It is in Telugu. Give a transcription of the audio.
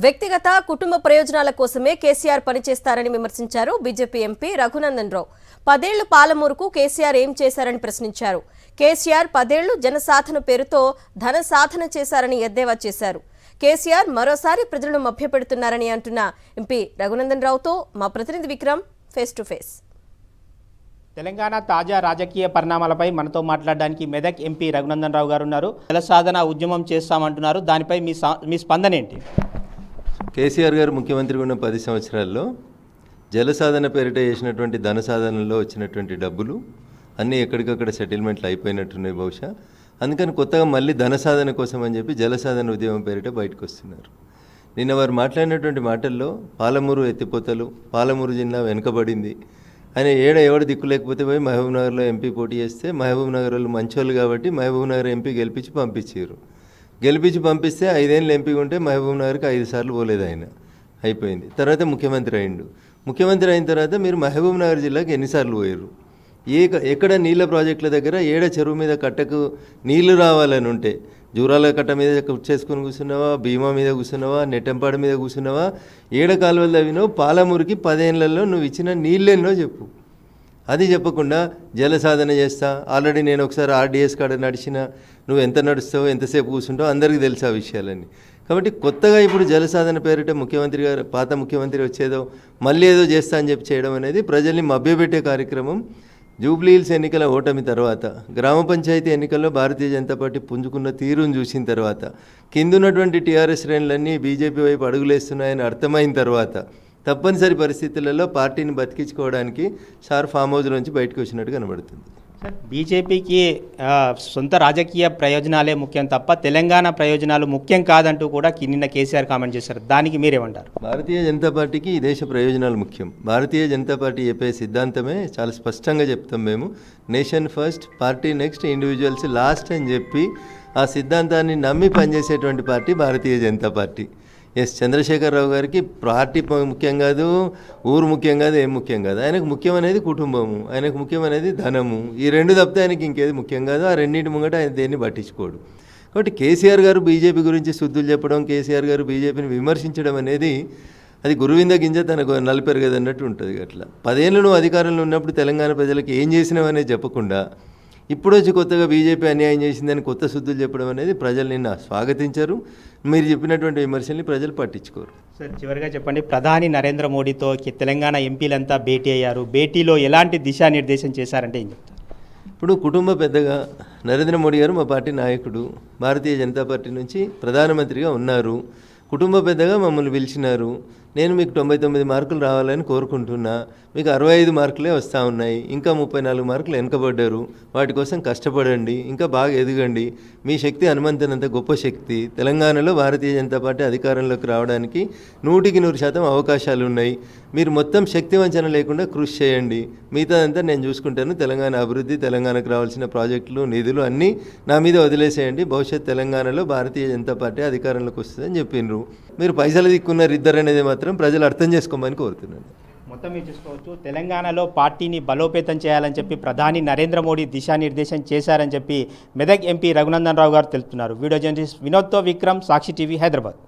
వ్యక్తిగత కుటుంబ ప్రయోజనాల కోసమే కేసీఆర్ పనిచేస్తారని విమర్శించారు బీజేపీ ఎంపీ రఘునందన్ రావు. 10 ఏళ్లు పాలమూరుకు కేసీఆర్ ఏం చేశారని ప్రశ్నించారు. కేసీఆర్ 10 ఏళ్లు జనసాధన పేరుతో ధన సాధన చేశారని ఎద్దేవా చేశారు. కేసీఆర్ మరోసారి ప్రజలను మభ్యపెడుతున్నారని అంటున్న ఎంపీ రఘునందన్ రావుతో మా ప్రతినిధి Vikram face to face. Telangana తాజా రాజకీయ పరిణామాలపై మనతో మాట్లాడడానికి మెదక్ ఎంపీ రఘునందన్ రావు గారు ఉన్నారు. జల సాధన ఉద్యమం చేస్తామంటున్నారు, దానిపై మీ స్పందన ఏంటి? కేసీఆర్ గారు ముఖ్యమంత్రిగా ఉన్న 10 సంవత్సరాల్లో జల సాధన పేరిట చేసినటువంటి ధన సాధనలో వచ్చినటువంటి డబ్బులు అన్నీ ఎక్కడికక్కడ సెటిల్మెంట్లు అయిపోయినట్టున్నాయి బహుశా. అందుకని కొత్తగా మళ్ళీ ధన సాధన కోసం అని చెప్పి జల సాధన ఉద్యమం పేరిట బయటకు వస్తున్నారు. నిన్న వారు మాట్లాడినటువంటి మాటల్లో పాలమూరు ఎత్తిపోతలు, పాలమూరు జిల్లా వెనుకబడింది, ఆయన ఎవడు దిక్కు లేకపోతే పోయి మహబూబ్ నగర్లో ఎంపీ పోటీ చేస్తే మహబూబ్ నగర్ వాళ్ళు మంచోళ్ళు కాబట్టి మహబూబ్ నగర్ ఎంపీ గెలిపించి పంపిస్తే 5 ఏళ్ళు ఎంపీ ఉంటే మహబూబ్ నగర్కి 5 సార్లు పోలేదు ఆయన, అయిపోయింది. తర్వాత ముఖ్యమంత్రి అయిండు. ముఖ్యమంత్రి అయిన తర్వాత మీరు మహబూబ్ నగర్ జిల్లాకి ఎన్నిసార్లు పోయారు? ఎక్కడ నీళ్ళ ప్రాజెక్టుల దగ్గర చెరువు మీద కట్టకు నీళ్లు రావాలని ఉంటే జూరాల కట్ట మీద చేసుకొని కూర్చున్నావా, భీమా మీద కూర్చున్నావా, నెట్టంపాడు మీద కూర్చున్నావా, కాలువలు తవ్వినావు? పాలమూరుకి 10 ఏళ్లలో నువ్వు ఇచ్చిన నీళ్ళెన్నో చెప్పు. అది చెప్పకుండా జల సాధన చేస్తా, ఆల్రెడీ నేను ఒకసారి ఆర్డీఎస్ కాడ నడిచిన, నువ్వు ఎంత నడుస్తావో ఎంతసేపు కూర్చుంటావో అందరికీ తెలుసు ఆ విషయాలన్నీ. కాబట్టి కొత్తగా ఇప్పుడు జల సాధన పేరిట ముఖ్యమంత్రి గారు, పాత ముఖ్యమంత్రి వచ్చేదో మళ్ళీ ఏదో చేస్తా అని చెప్పి చేయడం అనేది ప్రజల్ని మభ్యపెట్టే కార్యక్రమం. జూబ్లీహిల్స్ ఎన్నికల ఓటమి తర్వాత, గ్రామ పంచాయతీ ఎన్నికల్లో భారతీయ జనతా పార్టీ పుంజుకున్న తీరును చూసిన తర్వాత, కిందున్నటువంటి టీఆర్ఎస్ శ్రేణులన్నీ బీజేపీ వైపు అడుగులేస్తున్నాయని అర్థమైన తర్వాత తప్పనిసరి పరిస్థితులలో పార్టీని బతికించుకోవడానికి సార్ ఫామ్ హౌస్ నుంచి బయటకు వచ్చినట్టు కనబడుతుంది. బీజేపీకి సొంత రాజకీయ ప్రయోజనాలే ముఖ్యం తప్ప తెలంగాణ ప్రయోజనాలు ముఖ్యం కాదంటూ కూడా నిన్న కేసీఆర్ కామెంట్ చేశారు. దానికి మీరేమంటారు? భారతీయ జనతా పార్టీకి ఈ దేశ ప్రయోజనాలు ముఖ్యం. భారతీయ జనతా పార్టీ చెప్పే సిద్ధాంతమే చాలా స్పష్టంగా చెప్తాం మేము. Nation first, party next, individuals last అని చెప్పి ఆ సిద్ధాంతాన్ని నమ్మి పనిచేసేటువంటి పార్టీ భారతీయ జనతా పార్టీ. చంద్రశేఖరరావు గారికి పార్టీ ముఖ్యం కాదు, ఊరు ముఖ్యం కాదు, ఏం ముఖ్యం కాదు. ఆయనకు ముఖ్యం అనేది కుటుంబము, ఆయనకు ముఖ్యం అనేది ధనము. ఈ రెండు తప్పితే ఆయనకి ఇంకేది ముఖ్యం కాదు. ఆ రెండింటి ముంగట ఆయన దేన్ని పట్టించుకోడు. కాబట్టి కేసీఆర్ గారు బీజేపీ గురించి శుద్ధులు చెప్పడం, కేసీఆర్ గారు బీజేపీని విమర్శించడం అనేది అది గురువింద గింజ తనకు నలిపెరగదన్నట్టు ఉంటుంది. అట్లా 10 ఏళ్ళు నువ్వు అధికారంలో ఉన్నప్పుడు తెలంగాణ ప్రజలకు ఏం చేసినావనేది చెప్పకుండా ఇప్పుడు వచ్చి కొత్తగా బీజేపీ అన్యాయం చేసిందని కొత్త శుద్ధులు చెప్పడం అనేది ప్రజలు నిన్న స్వాగతించరు. మీరు చెప్పినటువంటి విమర్శల్ని ప్రజలు పట్టించుకోరు. సార్, చివరిగా చెప్పండి, ప్రధాని నరేంద్ర మోడీతో తెలంగాణ ఎంపీలంతా భేటీ అయ్యారు. భేటీలో ఎలాంటి దిశానిర్దేశం చేశారంటే ఏం చెప్తారు? ఇప్పుడు కుటుంబ పెద్దగా నరేంద్ర మోడీ గారు మా పార్టీ నాయకుడు, భారతీయ జనతా పార్టీ నుంచి ప్రధానమంత్రిగా ఉన్నారు. కుటుంబ పెద్దగా మమ్మల్ని పిలిచినారు. నేను మీకు 99 మార్కులు రావాలని కోరుకుంటున్నా. మీకు 65 మార్కులే వస్తూ ఉన్నాయి. ఇంకా 34 మార్కులు వెనకబడ్డారు. వాటి కోసం కష్టపడండి, ఇంకా బాగా ఎదగండి. మీ శక్తి హనుమంతునంత గొప్ప శక్తి. తెలంగాణలో భారతీయ జనతా పార్టీ అధికారంలోకి రావడానికి 100% అవకాశాలు ఉన్నాయి. మీరు మొత్తం శక్తి వంచన లేకుండా కృషి చేయండి. మిగతాదంతా నేను చూసుకుంటాను. తెలంగాణ అభివృద్ధి, తెలంగాణకు రావాల్సిన ప్రాజెక్టులు, నిధులు అన్నీ నా మీద వదిలేసేయండి. భవిష్యత్ తెలంగాణలో భారతీయ జనతా పార్టీ అధికారంలోకి వస్తుందని చెప్పిండ్రు. మీరు పైసలు దిక్కున్నారు ఇద్దరు అనేది మాత్రం ప్రజలు అర్థం చేసుకోమని కోరుతున్నాను. మొత్తం మీరు చూసుకోవచ్చు, తెలంగాణలో పార్టీని బలోపేతం చేయాలని చెప్పి ప్రధాని నరేంద్ర మోడీ దిశానిర్దేశం చేశారని చెప్పి మెదక్ ఎంపీ రఘునందన్ రావు గారు తెలుపుతున్నారు. వీడియో జర్నలిస్ట్ వినోద్తో విక్రమ్, సాక్షి టీవీ, హైదరాబాద్.